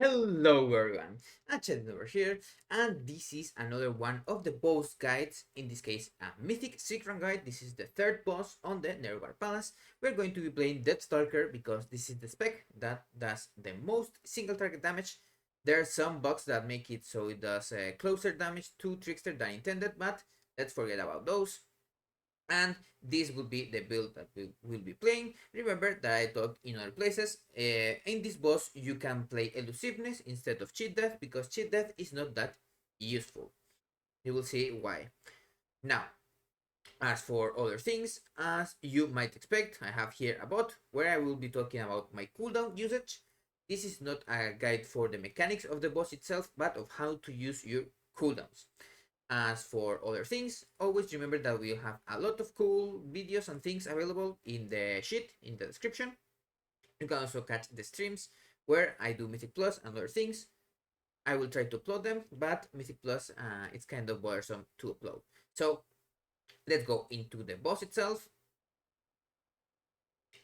Hello everyone, Hachadino over here, and this is another one of the boss guides, in this case a Mythic Sikran guide. This is the third boss on the Nerevar Palace. We're going to be playing Deathstalker because this is the spec that does the most single target damage. There are some bugs that make it so it does closer damage to Trickster than intended, but let's forget about those. And this will be the build that we will be playing. Remember that I talked in other places. In this boss, you can play elusiveness instead of cheat death because cheat death is not that useful. You will see why. Now, as for other things, as you might expect, I have here a bot where I will be talking about my cooldown usage. This is not a guide for the mechanics of the boss itself, but of how to use your cooldowns. As for other things, always remember that we have a lot of cool videos and things available in the sheet, in the description. You can also catch the streams where I do Mythic Plus and other things. I will try to upload them, but Mythic Plus, it's kind of bothersome to upload. So let's go into the boss itself.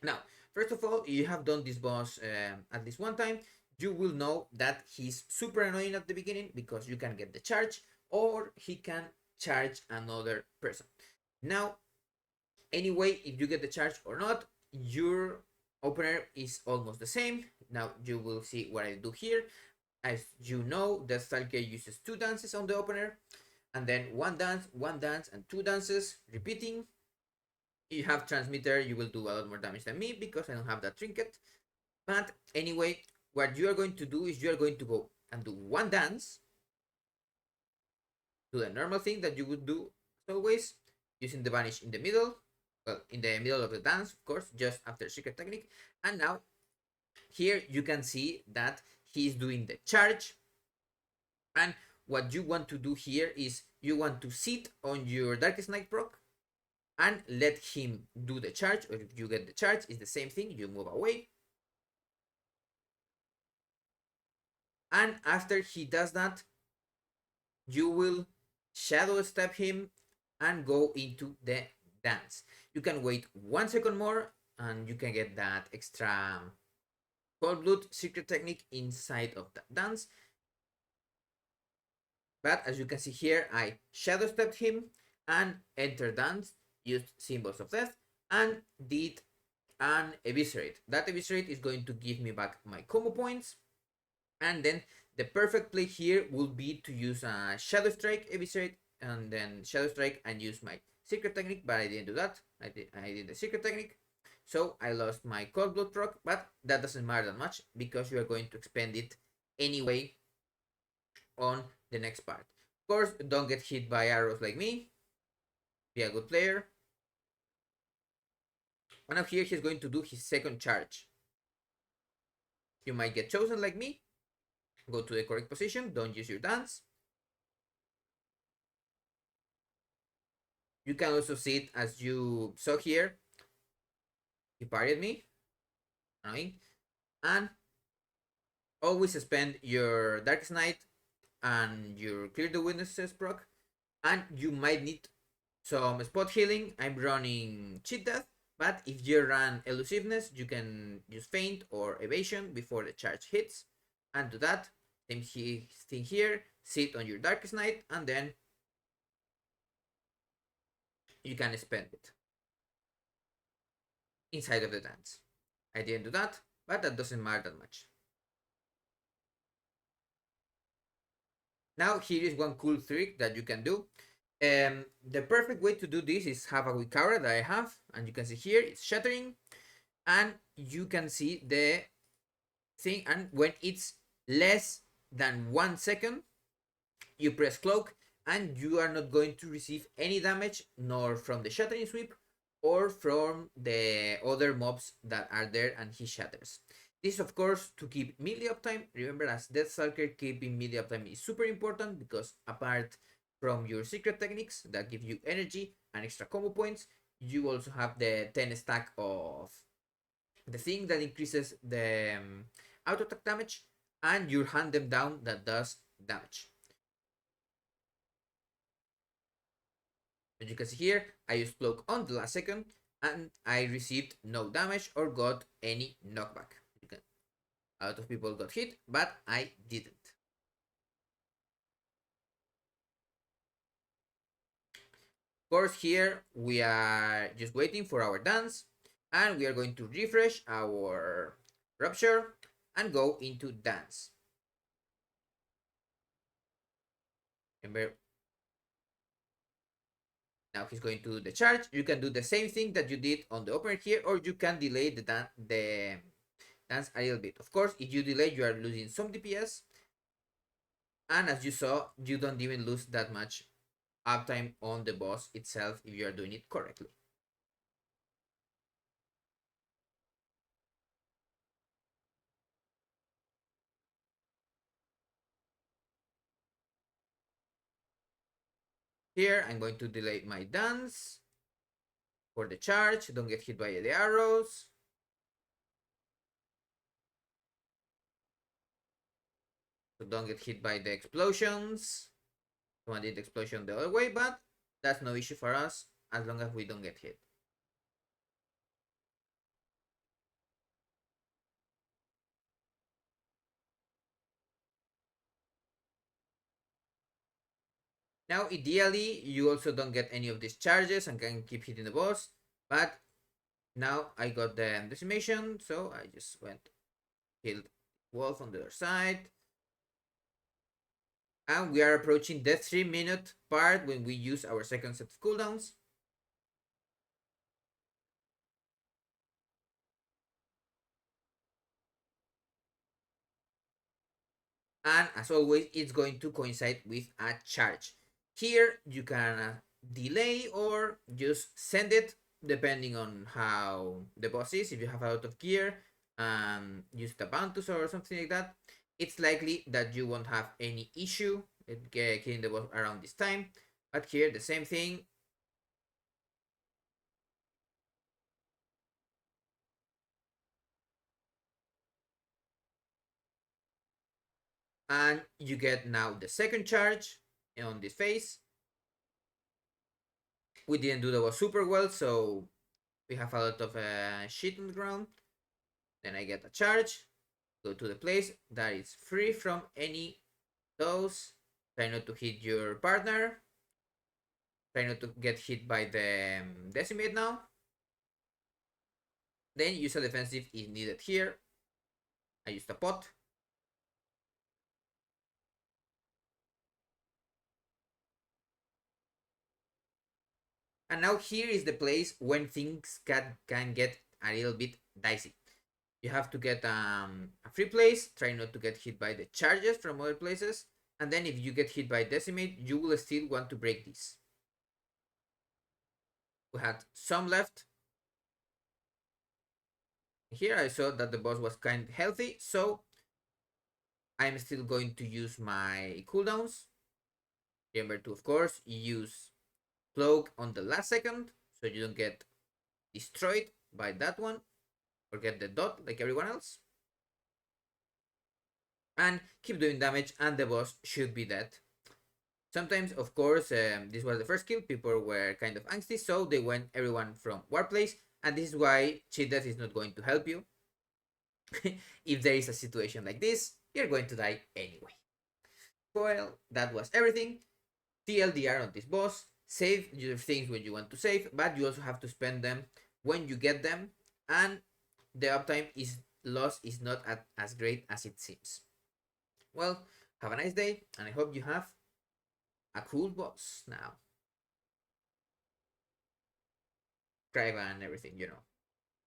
Now, first of all, you have done this boss at least one time. You will know that he's super annoying at the beginning because you can get the charge or he can charge another person. Now, anyway, if you get the charge or not, your opener is almost the same. Now you will see what I do here. As you know, the Deathstalker uses two dances on the opener, and then one dance, and two dances, repeating. You have transmitter, you will do a lot more damage than me because I don't have that trinket. But anyway, what you are going to do is you are going to go and do one dance, do the normal thing that you would do as always, using the vanish in the middle, well, in the middle of the dance, of course, just after secret technique. And now here you can see that he is doing the charge. And what you want to do here is you want to sit on your Darkest Night proc and let him do the charge, or if you get the charge, it's the same thing, you move away. And after he does that, you will shadow step him and go into the dance. You can wait 1 second more and you can get that extra cold blood secret technique inside of that dance. But as you can see here, I shadow stepped him and entered dance, used symbols of death, and did an eviscerate. That eviscerate is going to give me back my combo points. And then the perfect play here will be to use a Shadow Strike eviscerate and then Shadow Strike and use my secret technique, but I didn't do that. I did the secret technique. So I lost my cold blood proc, but that doesn't matter that much because you are going to expend it anyway on the next part. Of course, don't get hit by arrows like me. Be a good player. And now here he's going to do his second charge. You might get chosen like me. Go to the correct position. Don't use your dance. You can also see it as you saw here. He parried me. Annoying. And always spend your Darkest Night and your Clear the Witnesses proc. And you might need some spot healing. I'm running Cheat Death. But if you run Elusiveness, you can use Feint or Evasion before the charge hits. And do that. Same thing here. Sit on your Darkest Night and then you can spend it inside of the dance. I didn't do that, but that doesn't matter that much. Now here is one cool trick that you can do. The perfect way to do this is have a weak aura that I have, and you can see here it's shattering, and you can see the thing, and when it's less than 1 second, you press cloak, and you are not going to receive any damage, nor from the shattering sweep, or from the other mobs that are there and he shatters. This, of course, to keep melee uptime. Remember, as Deathstalker, keeping melee uptime is super important because apart from your secret techniques that give you energy and extra combo points, you also have the 10 stack of the thing that increases the auto attack damage, and your hand them down that does damage. As you can see here, I used cloak on the last second and I received no damage or got any knockback. A lot of people got hit, but I didn't. Of course, here we are just waiting for our dance, and we are going to refresh our rupture and go into dance. Remember, now he's going to do the charge. You can do the same thing that you did on the opener here, or you can delay the dance a little bit. Of course, if you delay, you are losing some DPS, and as you saw, you don't even lose that much uptime on the boss itself if you are doing it correctly. Here, I'm going to delay my dance for the charge. Don't get hit by the arrows. So don't get hit by the explosions. Someone did the explosion the other way, but that's no issue for us as long as we don't get hit. Now, ideally, you also don't get any of these charges and can keep hitting the boss, but now I got the decimation, so I just went killed Wolf on the other side. And we are approaching the 3-minute part when we use our second set of cooldowns. And as always, it's going to coincide with a charge. Here you can delay or just send it depending on how the boss is. If you have a lot of gear and use the Bantus or something like that, it's likely that you won't have any issue killing the boss around this time. But here the same thing. And you get now the second charge on this phase. We didn't do the boss super well, so we have a lot of shit on the ground. Then I get a charge, go to the place that is free from any those. Try not to hit your partner. Try not to get hit by the decimate now. Then use a defensive if needed here. I used a pot. And now here is the place when things can get a little bit dicey. You have to get a free place. Try not to get hit by the charges from other places. And then if you get hit by decimate, you will still want to break this. We had some left. Here I saw that the boss was kind of healthy, so I'm still going to use my cooldowns. Remember to, of course, use cloak on the last second so you don't get destroyed by that one or get the dot like everyone else. And keep doing damage and the boss should be dead. Sometimes, of course, this was the first kill, people were kind of angsty, so they went everyone from Warplace, and this is why cheat death is not going to help you. If there is a situation like this, you're going to die anyway. Well, that was everything. TLDR on this boss. Save your things when you want to save, but you also have to spend them when you get them, and the uptime is loss is not as great as it seems. Well, have a nice day, and I hope you have a cool boss now. Drive and everything, you know.